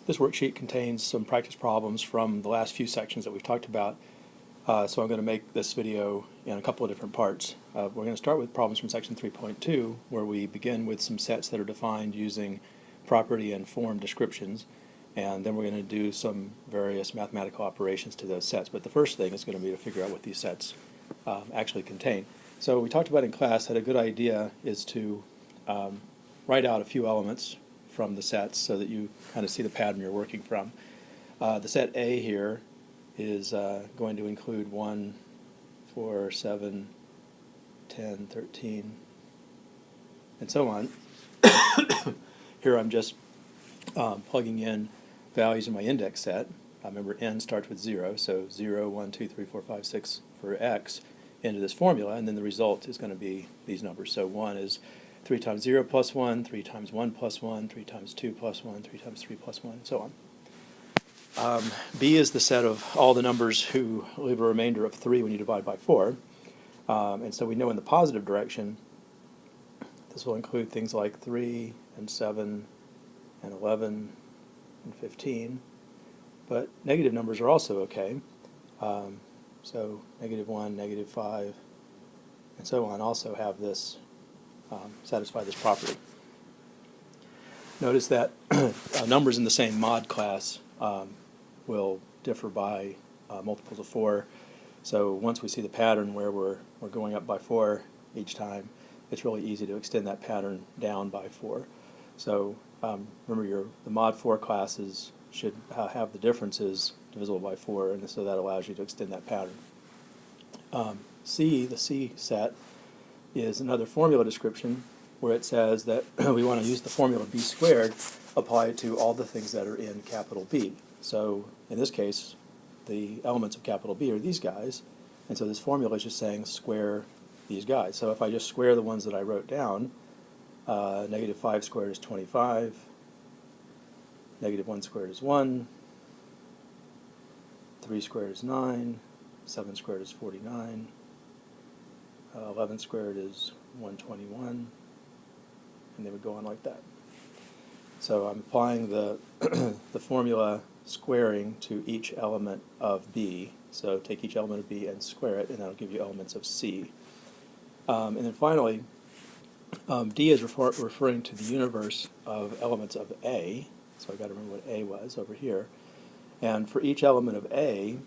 This worksheet contains some practice problems from the last few sections that we've talked about, so I'm going to make this video in a couple of different parts. We're going to start with problems from section 3.2, where we begin with some sets that are defined using property and form descriptions, and then we're going to do some various mathematical operations to those sets. But the first thing is going to be to figure out what these sets actually contain. So we talked about in class that a good idea is to write out a few elements from the sets so that you kind of see the pattern you're working from. The set A here is going to include 1, 4, 7, 10, 13, and so on. Here I'm just plugging in values in my index set. Remember, n starts with 0, so 0, 1, 2, 3, 4, 5, 6 for x into this formula, and then the result is going to be these numbers. So 1 is 3 times 0 plus 1, 3 times 1 plus 1, 3 times 2 plus 1, 3 times 3 plus 1, and so on. B is the set of all the numbers who leave a remainder of 3 when you divide by 4. And so we know in the positive direction, this will include things like 3 and 7 and 11 and 15. But negative numbers are also okay. So negative 1, negative 5, and so on also have this, satisfy this property. Notice that numbers in the same mod class will differ by multiples of 4. So once we see the pattern where we're going up by 4 each time, it's really easy to extend that pattern down by 4. So remember, the mod 4 classes should have the differences divisible by 4, and so that allows you to extend that pattern. C, the C set, is another formula description where it says that we want to use the formula b squared applied to all the things that are in capital B. So in this case, the elements of capital B are these guys, and so this formula is just saying square these guys. So if I just square the ones that I wrote down, negative 5 squared is 25, negative 1 squared is 1, 3 squared is 9, 7 squared is 49, 11 squared is 121, and they would go on like that. So I'm applying the the formula squaring to each element of B. So take each element of B and square it, and that'll give you elements of C. And then finally, D is referring to the universe of elements of A. So I've got to remember what A was over here. And for each element of A,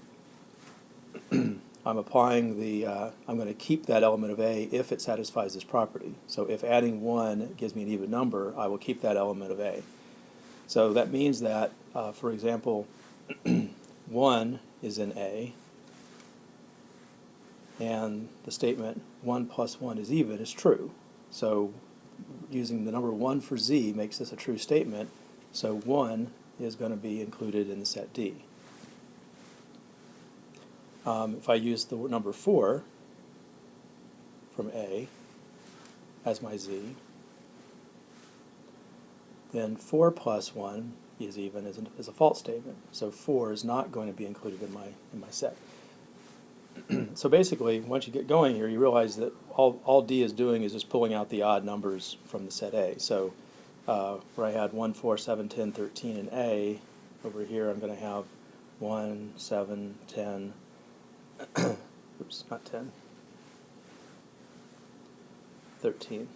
I'm applying the, I'm going to keep that element of A if it satisfies this property. So if adding 1 gives me an even number, I will keep that element of A. So that means that, for example, 1 is in A, and the statement 1 plus 1 is even is true. So using the number 1 for Z makes this a true statement, so 1 is going to be included in the set D. If I use the number 4 from A as my Z, then 4 plus 1 is even is a false statement. So 4 is not going to be included in my set. So basically, once you get going here, you realize that all D is doing is just pulling out the odd numbers from the set A. So where I had 1, 4, 7, 10, 13 in A, over here I'm going to have 1, 7, 10, oops, not 10, 13.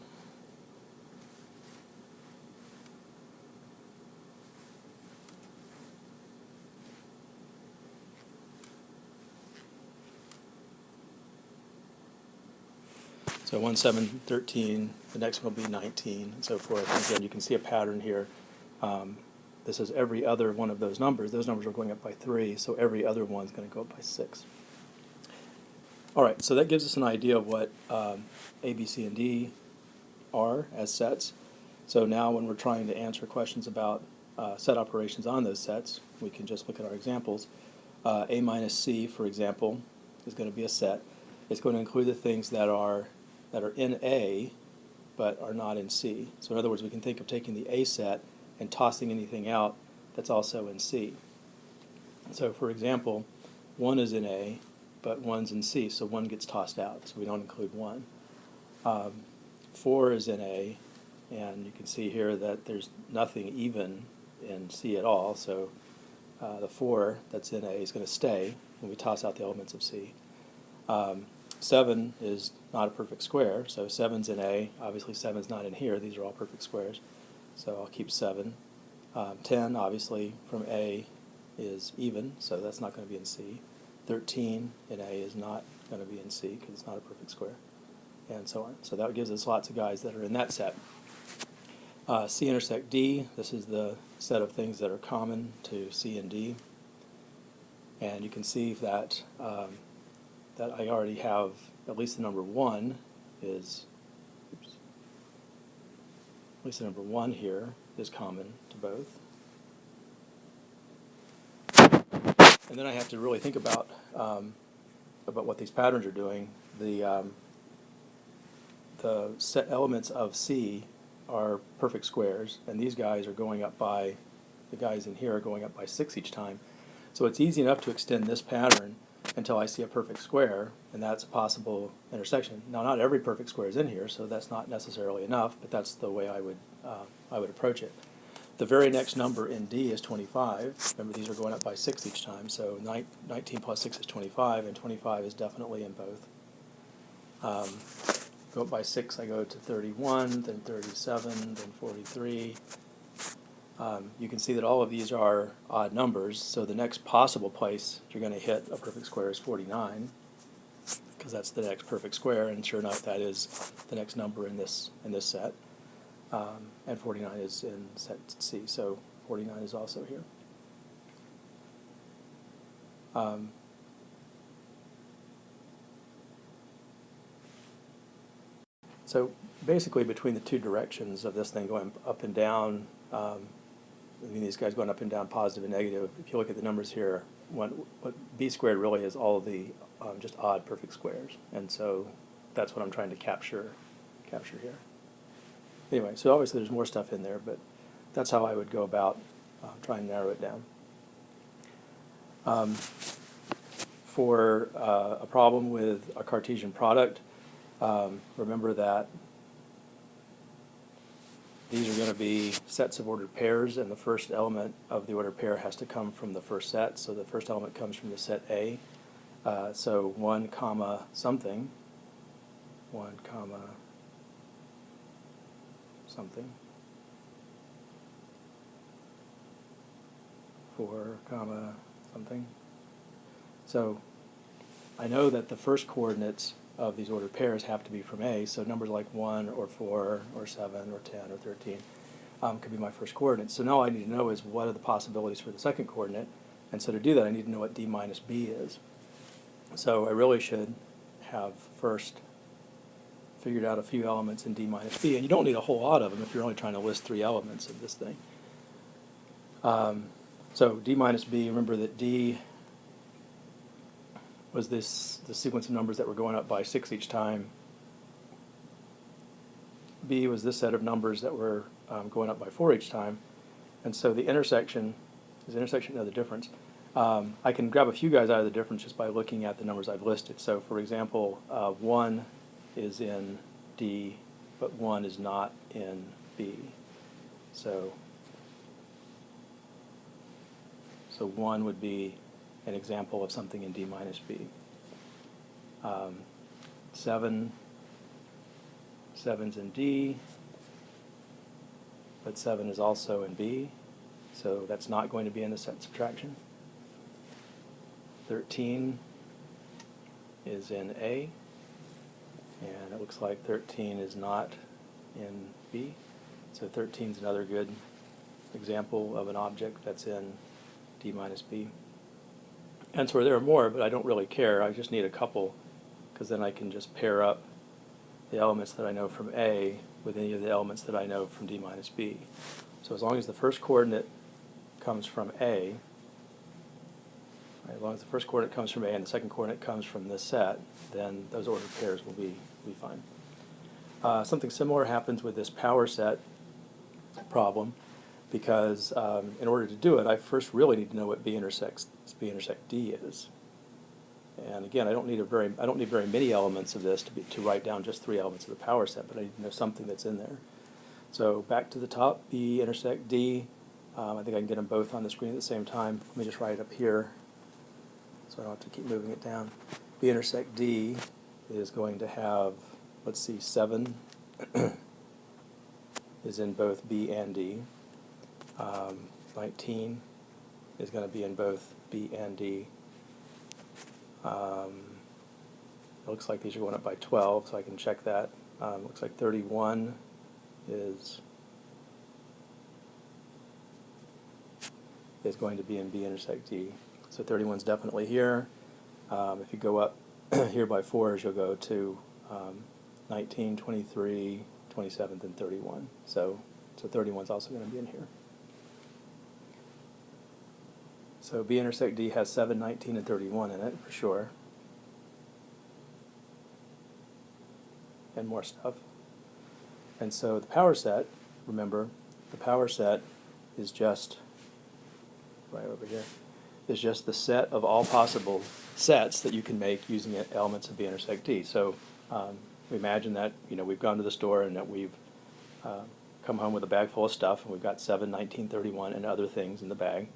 So 1, 7, 13, the next one will be 19, and so forth. And again, you can see a pattern here. This is every other one of those numbers. Those numbers are going up by 3, so every other one is going to go up by 6. All right, so that gives us an idea of what A, B, C, and D are as sets. So now when we're trying to answer questions about set operations on those sets, we can just look at our examples. A minus C, for example, is going to be a set. It's going to include the things that are in A but are not in C. So in other words, we can think of taking the A set and tossing anything out that's also in C. So for example, 1 is in A, but 1's in C, so 1 gets tossed out, so we don't include 1. 4 is in A, and you can see here that there's nothing even in C at all, so the 4 that's in A is going to stay when we toss out the elements of C. 7 is not a perfect square, so 7's in A. Obviously 7's not in here. These are all perfect squares, so I'll keep 7. 10, obviously, from A is even, so that's not going to be in C. 13 in A is not going to be in C because it's not a perfect square, and so on. So that gives us lots of guys that are in that set. C intersect D, this is the set of things that are common to C and D. And you can see that that I already have at least the number 1 is, oops, at least the number 1 here is common to both. And then I have to really think about what these patterns are doing. The set elements of C are perfect squares, and these guys are going up by, the guys in here are going up by 6 each time. So it's easy enough to extend this pattern until I see a perfect square, and that's a possible intersection. Now, not every perfect square is in here, so that's not necessarily enough, but that's the way I would approach it. The very next number in D is 25. Remember, these are going up by 6 each time, so 19 plus 6 is 25, and 25 is definitely in both. Go up by 6, I go to 31, then 37, then 43. You can see that all of these are odd numbers, so the next possible place you're going to hit a perfect square is 49, because that's the next perfect square, and sure enough, that is the next number in this set. And 49 is in set C, so 49 is also here. So basically, between the two directions of this thing going up and down, I mean, these guys going up and down, positive and negative, if you look at the numbers here, what B squared really is all of the just odd perfect squares, and so that's what I'm trying to capture here. Anyway, so obviously there's more stuff in there, but that's how I would go about trying to narrow it down. For a problem with a Cartesian product, remember that these are going to be sets of ordered pairs, and the first element of the ordered pair has to come from the first set, so the first element comes from the set A. So 1 comma something, 1 comma something, 4 comma something. So I know that the first coordinates of these ordered pairs have to be from A, so numbers like 1 or 4 or 7 or 10 or 13 could be my first coordinates. So now all I need to know is what are the possibilities for the second coordinate, and so to do that I need to know what D minus B is. So I really should have first figured out a few elements in D minus B, and you don't need a whole lot of them if you're only trying to list 3 elements of this thing. So D minus B, remember that D was the sequence of numbers that were going up by 6 each time. B was this set of numbers that were going up by 4 each time. And so the intersection is the intersection of the difference. I can grab a few guys out of the difference just by looking at the numbers I've listed. So for example, 1 is in D, but 1 is not in B. So 1 would be an example of something in D minus B. 7's in D, but 7 is also in B, so that's not going to be in the set subtraction. 13 is in A, and it looks like 13 is not in B, so 13 is another good example of an object that's in D minus B. And so there are more, but I don't really care. I just need a couple, because then I can just pair up the elements that I know from A with any of the elements that I know from D minus B. So as long as the first coordinate comes from A, right, as long as the first coordinate comes from A and the second coordinate comes from this set, then those ordered pairs will be fine. Something similar happens with this power set problem, because in order to do it, I first really need to know what B intersect D is. And again, I don't need very many elements of this to write down just 3 elements of the power set, but I need to know something that's in there. So back to the top, B intersect D. I think I can get them both on the screen at the same time. Let me just write it up here so I don't have to keep moving it down. B intersect D is going to have, let's see, 7 is in both B and D. 19 is going to be in both B and D. It looks like these are going up by 12, so I can check that. Looks like 31 is going to be in B intersect D. So 31 is definitely here. If you go up here by 4s, you'll go to 19, 23, 27, and 31. So 31 is also going to be in here. So B intersect D has 7, 19, and 31 in it, for sure. And more stuff. And so the power set, remember, the power set is just, right over here, is just the set of all possible sets that you can make using elements of B intersect D. So imagine that, we've gone to the store and that we've come home with a bag full of stuff, and we've got 7, 19, 31, and other things in the bag.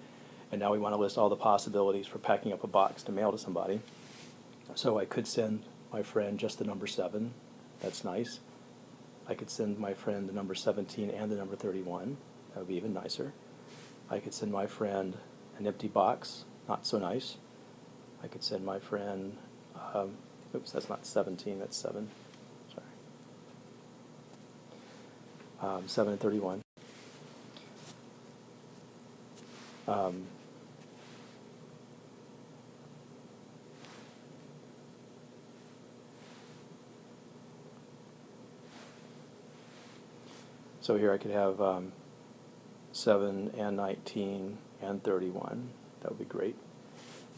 And now we want to list all the possibilities for packing up a box to mail to somebody. So I could send my friend just the number 7. That's nice. I could send my friend the number 17 and the number 31. That would be even nicer. I could send my friend an empty box. Not so nice. I could send my friend, oops, that's not 17, that's 7. Sorry. 7 and 31. So here I could have 7 and 19 and 31. That would be great.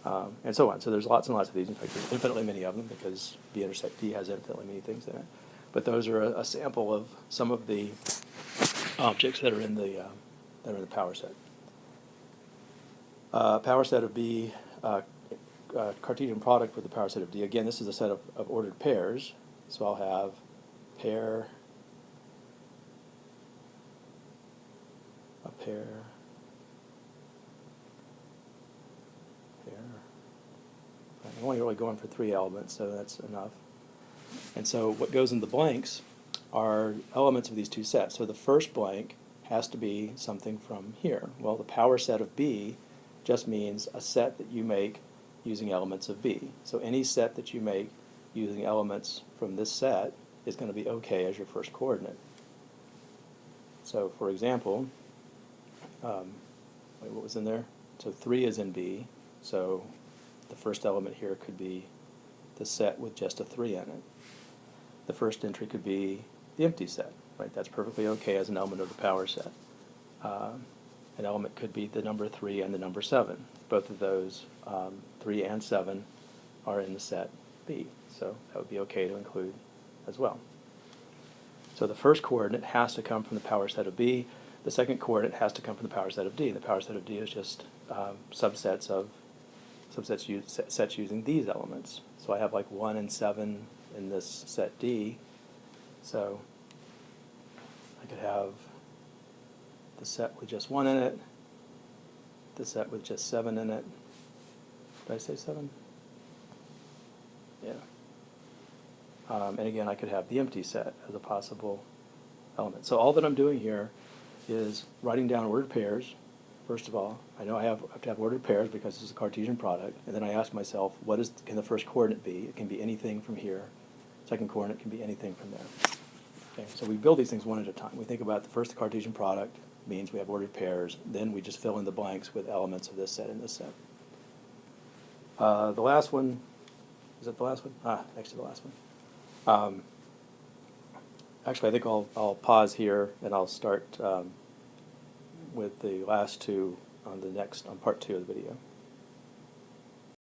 And so on. So there's lots and lots of these. In fact, there's infinitely many of them because B intersect D has infinitely many things in it. But those are a sample of some of the objects that are in the power set. Power set of B, Cartesian product with the power set of D. Again, this is a set of ordered pairs. So I'll have pair, pair. I'm only really going for 3 elements, so that's enough. And so what goes in the blanks are elements of these 2 sets. So the first blank has to be something from here. Well, the power set of B just means a set that you make using elements of B. So any set that you make using elements from this set is going to be okay as your first coordinate. So for example, what was in there? So 3 is in B, so the first element here could be the set with just a 3 in it. The first entry could be the empty set, right? That's perfectly okay as an element of the power set. An element could be the number 3 and the number 7. Both of those, 3 and 7, are in the set B, so that would be okay to include as well. So the first coordinate has to come from the power set of B. The second coordinate has to come from the power set of D. The power set of D is just sets using these elements. So I have like 1 and 7 in this set D. So I could have the set with just 1 in it, the set with just 7 in it. Did I say 7? Yeah. And again, I could have the empty set as a possible element. So all that I'm doing here is writing down ordered pairs. First of all, I know I have to have ordered pairs because this is a Cartesian product, and then I ask myself, can the first coordinate be? It can be anything from here. Second coordinate can be anything from there. Okay, so we build these things one at a time. We think about the first Cartesian product means we have ordered pairs, then we just fill in the blanks with elements of this set and this set. The last one, is it the last one? Next to the last one. Actually, I think I'll pause here and I'll start with the last 2 on part 2 of the video.